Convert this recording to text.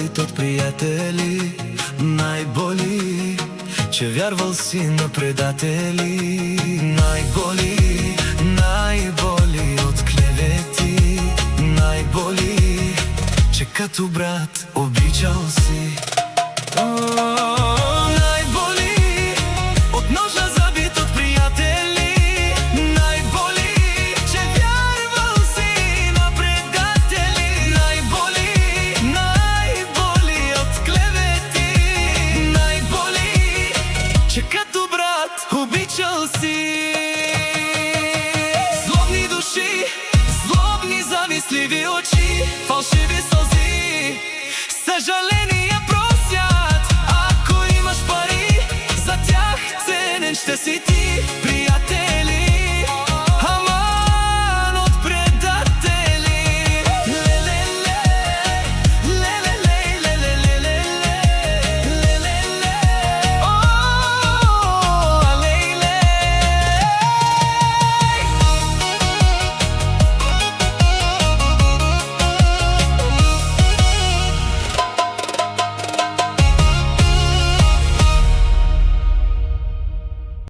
забит од пријатели. Најболи, че вярвал си на предатели. Најболи, најболи од клевети. Најболи, че като брат обичал си. Најболи, од ножа забит од пријатели. Најболи, че вярвал си на предатели. Најболи, најболи од клевети. Најболи, че като брат обичал си.